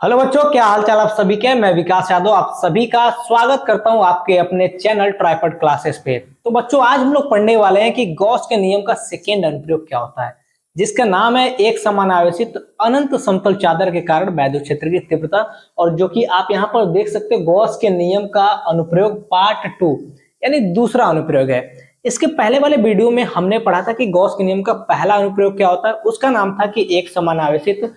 Hello बच्चों, क्या हाल चाल आप सभी के। मैं विकास यादव आप सभी का स्वागत करता हूं आपके अपने चैनल ट्राइपॉड क्लासेस पे। तो बच्चों, आज हम लोग पढ़ने वाले हैं कि गॉस के नियम का सेकेंड अनुप्रयोग क्या होता है, जिसका नाम है एक समान आवेशित अनंत समतल चादर के कारण वैद्युत क्षेत्र की तीव्रता। और जो कि आप यहाँ पर देख सकते हो, गॉस के नियम का अनुप्रयोग पार्ट 2 यानी दूसरा अनुप्रयोग है। इसके पहले वाले वीडियो में हमने पढ़ा था कि गॉस के नियम का पहला अनुप्रयोग क्या होता है। उसका नाम था कि एक समान आवेशित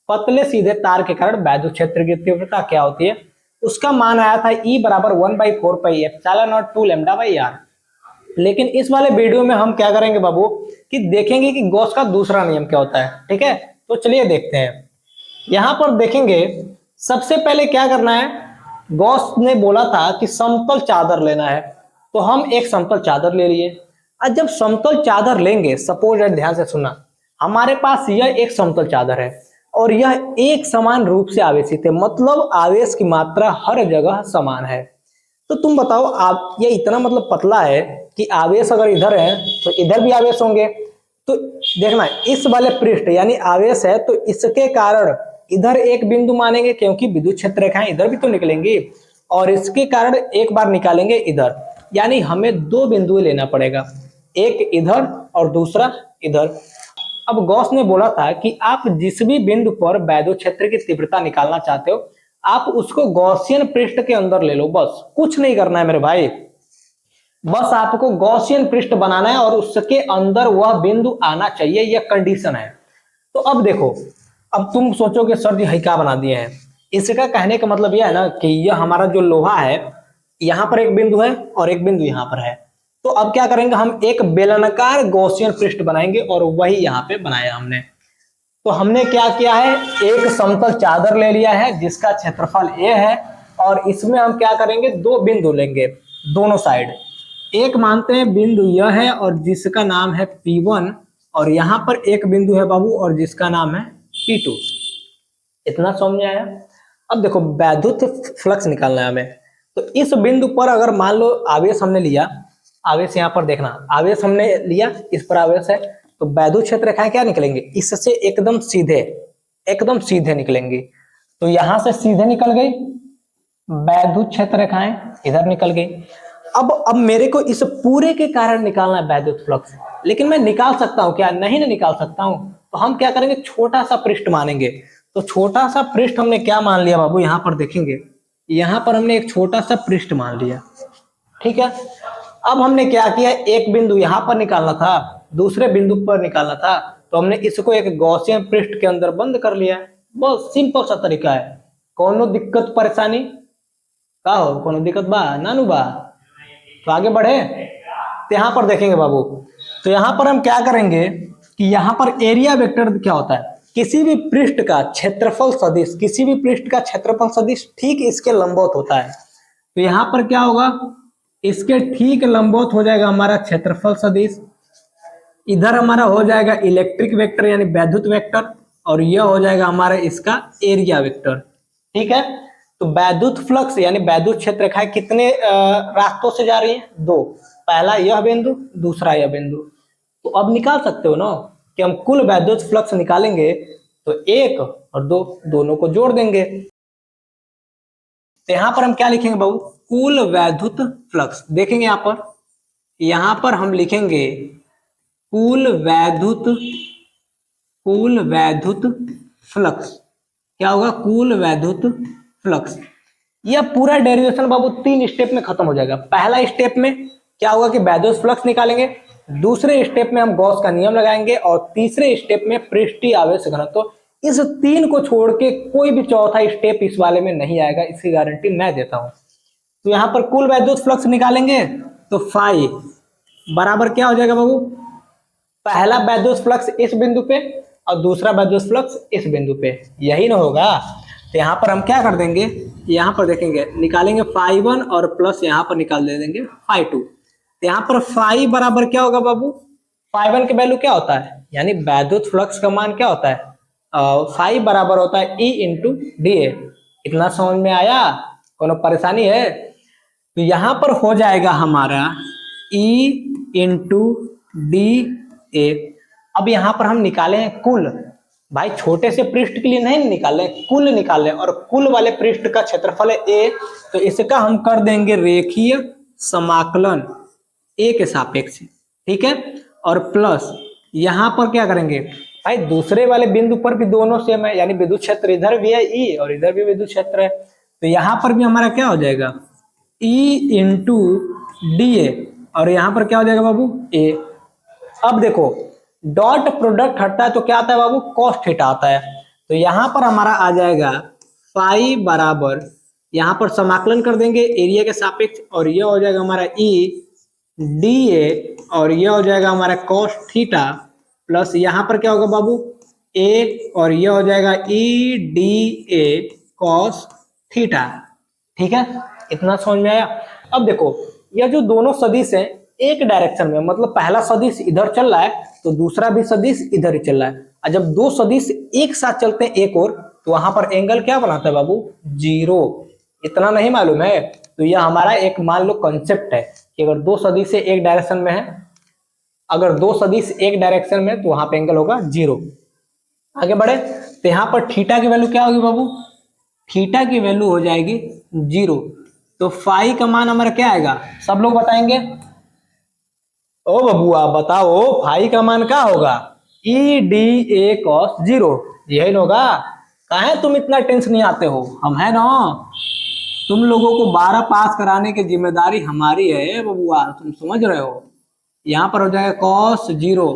पतले सीधे तार के कारण वैद्युत क्षेत्र की तीव्रता क्या होती है। उसका मान आया था E बराबर 1/4πε02λ/r। लेकिन इस वाले वीडियो में हम क्या करेंगे बाबू कि देखेंगे कि गॉस का दूसरा नियम क्या होता है। ठीक है, तो चलिए देखते हैं। यहां पर देखेंगे, सबसे पहले क्या करना है। गॉस ने बोला था कि समतल चादर लेना है, तो हम एक समतल चादर ले लिए। अब जब समतल चादर लेंगे, सपोज ध्यान से सुनना, हमारे पास यह एक समतल चादर है और यह एक समान रूप से आवेशित है, मतलब आवेश की मात्रा हर जगह समान है। तो तुम बताओ, आप ये इतना मतलब पतला है कि आवेश अगर इधर है तो इधर भी आवेश होंगे। तो देखना, इस वाले पृष्ठ यानी आवेश है, तो इसके कारण इधर एक बिंदु मानेंगे क्योंकि विद्युत क्षेत्र रेखाएं इधर भी तो निकलेंगी, और इसके कारण एक बार निकालेंगे इधर, यानी हमें दो बिंदु लेना पड़ेगा, एक इधर और दूसरा इधर। अब गॉस ने बोला था कि आप जिस भी बिंदु पर वैद्युत क्षेत्र की तीव्रता निकालना चाहते हो, आप उसको गॉसियन पृष्ठ के अंदर ले लो। बस कुछ नहीं करना है मेरे भाई, बस आपको गॉसियन पृष्ठ बनाना है और उसके अंदर वह बिंदु आना चाहिए, यह कंडीशन है। तो अब देखो, अब तुम सोचोगे सर जी है क्या बना दिए हैं। इसका कहने का मतलब यह है ना कि यह हमारा जो लोहा है, यहां पर एक बिंदु है और एक बिंदु यहां पर है। तो अब क्या करेंगे, हम एक बेलनाकार गॉसियन पृष्ठ बनाएंगे और वही यहाँ पे बनाया हमने। तो हमने क्या किया है, एक समतल चादर ले लिया है जिसका क्षेत्रफल a है, और इसमें हम क्या करेंगे, दो बिंदु लेंगे दोनों साइड। एक मानते हैं बिंदु यह है और जिसका नाम है P1, और यहां पर एक बिंदु है बाबू और जिसका नाम है P2। इतना समझ में आया। अब देखो, वैद्युत फ्लक्स निकालना है हमें। तो इस बिंदु पर अगर मान लो आवेश हमने लिया, आवेश यहाँ पर देखना, आवेश हमने लिया, इस पर आवेश है, तो वैद्युत क्षेत्र रेखाएं क्या निकलेंगे, इससे एकदम सीधे निकलेंगी। तो यहां से सीधे निकल गई वैद्युत क्षेत्र रेखाएं, इधर निकल गई। अब मेरे को इस पूरे के कारण निकालना है वैद्युत फ्लक्स, लेकिन मैं निकाल सकता हूं क्या, नहीं ना निकाल सकता हूं। तो हम क्या करेंगे, छोटा सा पृष्ठ मानेंगे। तो छोटा सा पृष्ठ हमने क्या मान लिया बाबू, यहां पर देखेंगे, यहां पर हमने एक छोटा सा पृष्ठ मान लिया। ठीक है, अब हमने क्या किया, एक बिंदु यहां पर निकालना था, दूसरे बिंदु पर निकालना था, तो हमने इसको एक गॉसियन पृष्ठ के अंदर बंद कर लिया। बहुत सिंपल सा तरीका है। कोनो दिक्कत परेशानी का हो, कोनो दिक्कत बा नानू बा, तो आगे बढ़े। तो यहां पर देखेंगे बाबू, तो यहां पर हम क्या करेंगे कि यहां पर एरिया वेक्टर क्या होता है, किसी भी पृष्ठ का क्षेत्रफल सदिश, किसी भी पृष्ठ का क्षेत्रफल सदिश ठीक इसके लंबवत होता है। तो यहां पर क्या होगा, इसके ठीक लंबवत हो जाएगा हमारा क्षेत्रफल सदिश, इधर हमारा हो जाएगा इलेक्ट्रिक वेक्टर यानी वैद्युत वेक्टर, और यह हो जाएगा हमारा इसका एरिया वेक्टर। ठीक है, तो वैद्युत फ्लक्स यानी वैद्युत क्षेत्र रेखाएं कितने रास्तों से जा रही हैं, दो, पहला यह बिंदु, दूसरा यह बिंदु। तो अब निकाल सकते हो ना कि हम कुल वैद्युत फ्लक्स निकालेंगे तो एक और दो, दोनों को जोड़ देंगे। तो यहां पर हम क्या लिखेंगे बाबू, कुल वैद्युत फ्लक्स। देखेंगे यहां पर हम लिखेंगे कुल वैद्युत फ्लक्स। क्या होगा, कुल वैद्युत फ्लक्स। यह पूरा डेरिवेशन बाबू 3 स्टेप में खत्म हो जाएगा। पहला स्टेप में क्या होगा कि वैद्युत फ्लक्स निकालेंगे, दूसरे स्टेप में हम गॉस का नियम लगाएंगे, और तीसरे स्टेप में पृष्ठीय आवेश घनत्व। तो इस 3 को छोड़ के कोई भी चौथा स्टेप इस वाले में नहीं आएगा, इसकी गारंटी मैं देता हूं। तो यहां पर कुल वैद्युत फ्लक्स निकालेंगे तो फाई बराबर क्या हो जाएगा बाबू, पहला वैद्युत फ्लक्स इस बिंदु पे और दूसरा वैद्युत फ्लक्स इस बिंदु पे, यही ना होगा। तो यहाँ पर हम क्या कर देंगे, यहाँ पर देखेंगे, निकालेंगे φ1 और प्लस यहाँ पर निकाल दे देंगे φ2। तो यहाँ पर फाई बराबर क्या होगा बाबू, φ1 के वैल्यू क्या होता है, यानी वैद्युत फ्लक्स का मान क्या होता है, फाई बराबर होता है E इंटू डी ए। इतना समझ में आया, कोनो परेशानी है। तो यहाँ पर हो जाएगा हमारा E इंटू डी ए। अब यहां पर हम निकाले हैं कुल, भाई छोटे से पृष्ठ के लिए नहीं निकाले, कुल निकाले, और कुल वाले पृष्ठ का क्षेत्रफल है ए, तो इसका हम कर देंगे रेखीय समाकलन ए के सापेक्ष, ठीक है। और प्लस यहां पर क्या करेंगे भाई, दूसरे वाले बिंदु पर भी दोनों सेम है, यानी विद्युत क्षेत्र इधर भी है ई और इधर भी विद्युत क्षेत्र है, तो यहां पर भी हमारा क्या हो जाएगा ई इंटू डी ए, और यहां पर क्या हो जाएगा बाबू ए। अब देखो डॉट प्रोडक्ट हटता है तो क्या आता है बाबू, कॉस थीटा आता है, तो यहां पर हमारा आ जाएगा फाई बराबर, यहां पर समाकलन कर देंगे एरिया के सापेक्ष, और यह हो जाएगा हमारा ई डी ए, और यह हो जाएगा हमारा कॉस थीटा, प्लस यहां पर क्या होगा बाबू ए, और यह हो जाएगा E D A cos theta, ठीक है। इतना समझ में आया। अब देखो यह जो दोनों सदिश हैं एक डायरेक्शन में, मतलब पहला सदिश इधर चल रहा है तो दूसरा भी सदिश इधर ही चल रहा है, और जब दो सदिश एक साथ चलते हैं एक और, तो वहां पर एंगल क्या बनाता है बाबू, जीरो। इतना नहीं मालूम है तो यह हमारा एक मान लो कंसेप्ट है कि अगर दो सदिश एक डायरेक्शन में है, अगर दो सदिश एक डायरेक्शन में तो वहां पे एंगल होगा जीरो। आगे बढ़े तो यहाँ पर थीटा की वैल्यू क्या होगी बाबू, थीटा की वैल्यू हो जाएगी जीरो, तो फाई का मान हमारा क्या आएगा, सब लोग बताएंगे। ओ बबुआ बताओ फाई का मान क्या होगा, E D A cos zero, यही होगा। काहे तुम इतना टेंशन नहीं आते हो, हम है ना, तुम लोगों को 12 पास कराने की जिम्मेदारी हमारी है बबुआ, तुम समझ रहे हो। यहाँ पर हो जाएगा कॉस जीरो,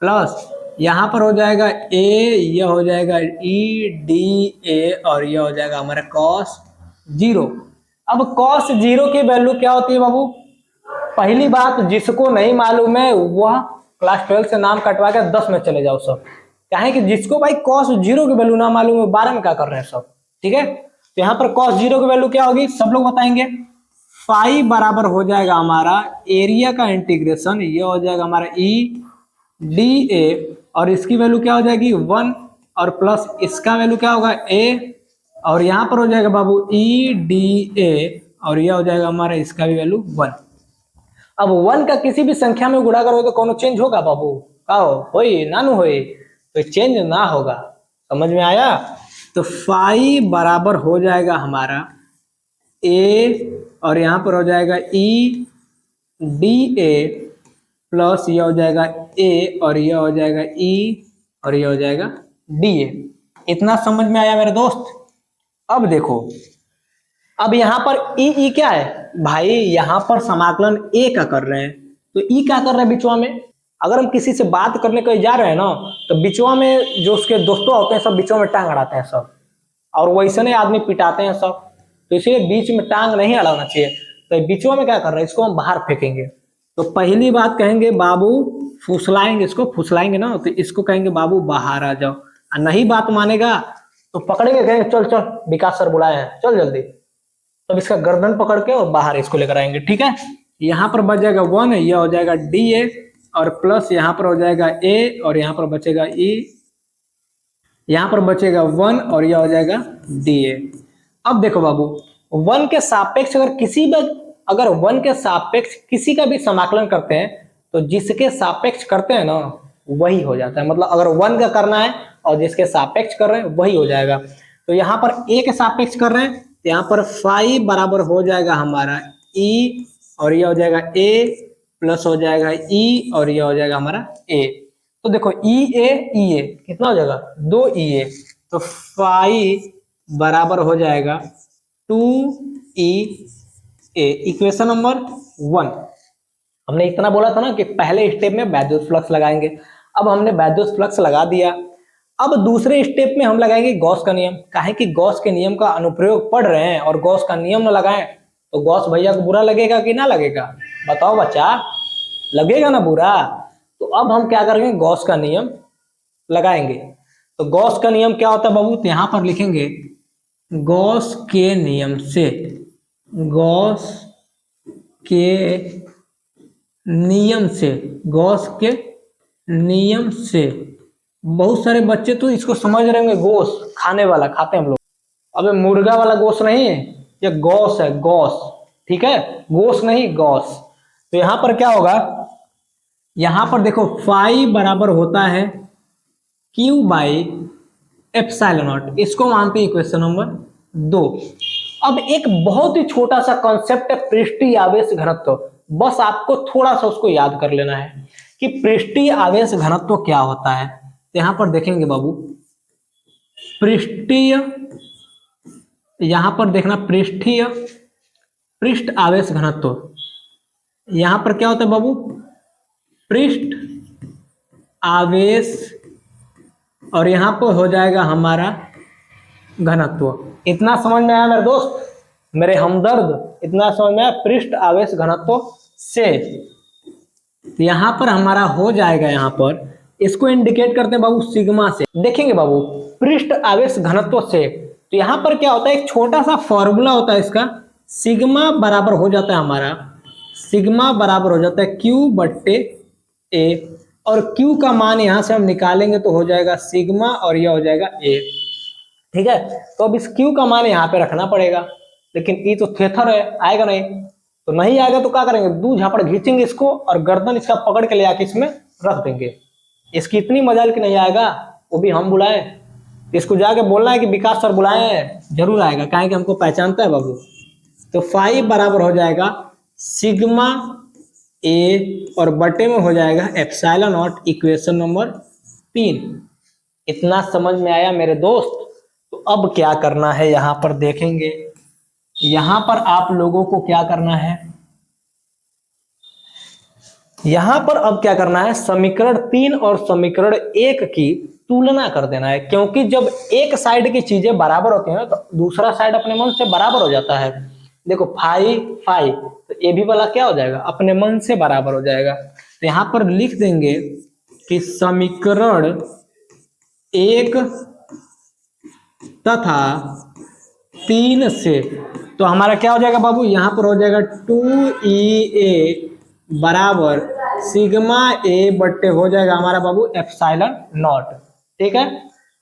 प्लस यहाँ पर हो जाएगा ए, यह हो जाएगा ई डी ए, और यह हो जाएगा हमारा कॉस जीरो। अब कॉस जीरो की वैल्यू क्या होती है बाबू, पहली बात जिसको नहीं मालूम है वह क्लास 12 से नाम कटवा के 10 में चले जाओ सब, कहें कि जिसको भाई कॉस जीरो की वैल्यू ना मालूम है 12 में क्या कर रहे हैं सब, ठीक है। तो यहाँ पर कॉस जीरो की वैल्यू क्या होगी, सब लोग बताएंगे। फाई बराबर हो जाएगा हमारा एरिया का इंटीग्रेशन, ये हो जाएगा हमारा ई डी ए, और इसकी वैल्यू क्या हो जाएगी 1, और प्लस इसका वैल्यू क्या होगा ए, और यहाँ पर हो जाएगा बाबू ई डी ए, और यह हो जाएगा हमारा इसका भी वैल्यू 1। अब 1 का किसी भी संख्या में गुणा करो तो कौन चेंज होगा बाबू, का होई नानू होई, तो चेंज ना होगा, समझ में आया। तो फाई बराबर हो जाएगा हमारा ए, और यहाँ पर हो जाएगा ई डी ए, प्लस यह हो जाएगा ए, और यह हो जाएगा ई, और यह हो जाएगा डी ए। इतना समझ में आया मेरे दोस्त। अब देखो अब यहाँ पर ई क्या है भाई, यहाँ पर समाकलन ए का कर रहे हैं, तो ई क्या कर रहे हैं बिचवा में, अगर हम किसी से बात करने कहीं जा रहे हैं ना तो बिचवा में जो उसके दोस्तों होते हैं सब बिचवा में टांग अड़ाते हैं सब, और वैसे आदमी पिटाते हैं सब, तो इसलिए बीच में टांग नहीं अड़ाना चाहिए। तो बिचवा में क्या कर रहे हैं, इसको हम बाहर फेंकेंगे। तो पहली बात कहेंगे बाबू फुसलाएंगे, इसको फुसलाएंगे ना तो इसको कहेंगे बाबू बाहर आ जाओ, और नहीं बात मानेगा तो पकड़ेंगे, कहेंगे चल चल विकास सर बुलाए हैं चल जल्दी, तब इसका गर्दन पकड़ के और बाहर इसको लेकर आएंगे, ठीक है। यहाँ पर बच जाएगा 1, यह हो जाएगा डी ए, और प्लस यहाँ पर हो जाएगा ए, और यहाँ पर बचेगा ई, यहाँ पर बचेगा 1, और यह हो जाएगा डी ए। अब देखो बाबू 1 के सापेक्ष अगर 1 के सापेक्ष किसी का भी समाकलन करते हैं तो जिसके सापेक्ष करते हैं ना वही हो जाता है, मतलब अगर 1 का करना है और जिसके सापेक्ष कर रहे हैं वही हो जाएगा। तो यहाँ पर ए के सापेक्ष कर रहे हैं तो यहाँ पर फाई बराबर हो जाएगा हमारा ई, और यह हो जाएगा ए, प्लस हो जाएगा ई, और यह हो जाएगा हमारा ए। तो देखो ई ए कितना हो जाएगा 2 ई ए, तो फाई बराबर हो जाएगा 2 ई ए, इक्वेशन नंबर 1। हमने इतना बोला था ना कि पहले स्टेप में वैद्युत फ्लक्स लगाएंगे, अब हमने वैद्युत फ्लक्स लगा दिया। अब दूसरे स्टेप में हम लगाएंगे गॉस का नियम, काहे कि गॉस के नियम का अनुप्रयोग पढ़ रहे हैं और गॉस का नियम न लगाएं तो गॉस भैया को बुरा लगेगा कि ना लगेगा, बताओ बच्चा, लगेगा ना बुरा। तो अब हम क्या करेंगे, गॉस का नियम लगाएंगे। तो गॉस का नियम क्या होता है बाबू, तो यहां पर लिखेंगे गॉस के नियम से, गॉस के नियम से, गॉस के नियम से। बहुत सारे बच्चे तो इसको समझ रहे होंगे गोश खाने वाला, खाते हैं हम लोग, अबे मुर्गा वाला गोश नहीं है, ये गॉस है, गॉस, ठीक है, गोश नहीं गॉस। तो यहां पर क्या होगा, यहां पर देखो फाई बराबर होता है क्यू बाई एप्सिलॉन नॉट, इसको मानते हैं इक्वेशन नंबर 2। अब एक बहुत ही छोटा सा कॉन्सेप्ट है पृष्ठीय आवेश घनत्व, बस आपको थोड़ा सा उसको याद कर लेना है कि पृष्ठीय आवेश घनत्व क्या होता है। तो यहां पर देखेंगे बाबू, पृष्ठीय, यहां पर देखना पृष्ठीय पृष्ठ आवेश घनत्व, यहां पर क्या होता है बाबू, पृष्ठ आवेश, और यहां पर हो जाएगा हमारा घनत्व। इतना समझ में आया मेरे दोस्त, मेरे हमदर्द, इतना समझ में आया पृष्ठ आवेश घनत्व से। तो यहां पर हमारा हो जाएगा, यहां पर इसको इंडिकेट करते हैं बाबू सिग्मा से। देखेंगे बाबू पृष्ठ आवेश घनत्व से, तो यहां पर क्या होता है, एक छोटा सा फॉर्मूला होता है इसका, सिग्मा बराबर हो जाता है हमारा, सिग्मा बराबर हो जाता है Q बट्टे A, और Q का मान यहां से हम निकालेंगे तो हो जाएगा सिग्मा, और यह हो जाएगा A। ठीक है, तो अब इस Q का मान यहाँ पे रखना पड़ेगा, लेकिन E तो थेथर है, आएगा नहीं, तो नहीं आएगा तो क्या करेंगे, दो झापड़ घींचेंगे इसको और गर्दन इसका पकड़ के ले आके इसमें रख देंगे। इसकी इतनी मजाल कि नहीं आएगा, वो भी हम बुलाए, इसको जाके बोलना है कि विकास सर बुलाए हैं, जरूर आएगा, काहे कि हमको पहचानता है बाबू। तो फाई बराबर हो जाएगा सिग्मा ए, और बटे में हो जाएगा एप्सिलॉन नॉट, इक्वेशन नंबर 3। इतना समझ में आया मेरे दोस्त। तो अब क्या करना है, यहां पर देखेंगे, यहां पर आप लोगों को क्या करना है, यहां पर अब क्या करना है, समीकरण 3 और समीकरण 1 की तुलना कर देना है, क्योंकि जब एक साइड की चीजें बराबर होती हैं तो दूसरा साइड अपने मन से बराबर हो जाता है। देखो फाई फाई, तो ये भी वाला क्या हो जाएगा, अपने मन से बराबर हो जाएगा। तो यहां पर लिख देंगे कि समीकरण 1 तथा 3 से, तो हमारा क्या हो जाएगा बाबू, यहां पर हो जाएगा 2EA बराबर सिग्मा ए बट्टे हो जाएगा हमारा बाबू एप्सिलॉन नॉट। ठीक है,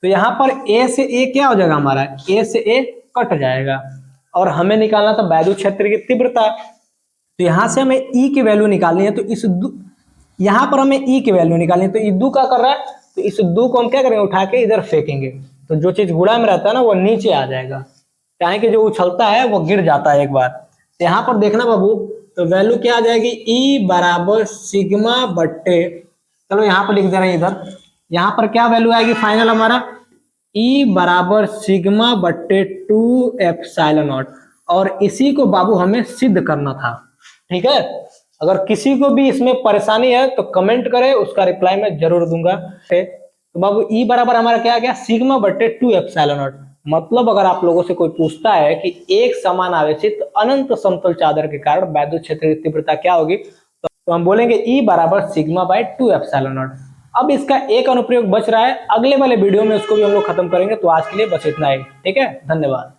तो यहां पर ए से ए क्या हो जाएगा हमारा, ए से ए कट जाएगा, और हमें निकालना था वैद्युत क्षेत्र की तीव्रता। तो यहां से हमें ई की वैल्यू निकालनी है, तो इस यहां पर हमें ई की वैल्यू निकालनी है, तो ई दू क्या कर रहा है, तो इस दू को हम क्या करेंगे, उठा के इधर फेंकेंगे, तो जो चीज गुड़ा में रहता है ना वो नीचे आ जाएगा, चाहे कि जो उछलता है वो गिर जाता है एक बार। तो यहाँ पर देखना बाबू, तो वैल्यू क्या आ जाएगी, ई बराबर सिग्मा बट्टे, चलो यहाँ पर लिख दे रहे हैं इधर, यहाँ पर क्या वैल्यू आएगी फाइनल हमारा, ई बराबर सिग्मा बट्टे 2 एप्सिलॉन नॉट। और इसी को बाबू हमें सिद्ध करना था। ठीक है, अगर किसी को भी इसमें परेशानी है तो कमेंट करे, उसका रिप्लाई मैं जरूर दूंगा। तो बाबू ई बराबर हमारा क्या आ गया, सिग्मा बट्टे 2 एप्सिलॉन नॉट। मतलब अगर आप लोगों से कोई पूछता है कि एक समान आवेशित अनंत समतल चादर के कारण वैद्युत क्षेत्र की तीव्रता क्या होगी, तो हम बोलेंगे ई बराबर सिग्मा बाय 2 एप्सिलॉन नॉट। अब इसका एक अनुप्रयोग बच रहा है, अगले वाले वीडियो में उसको भी हम लोग खत्म करेंगे। तो आज के लिए बस इतना ही। ठीक है, धन्यवाद।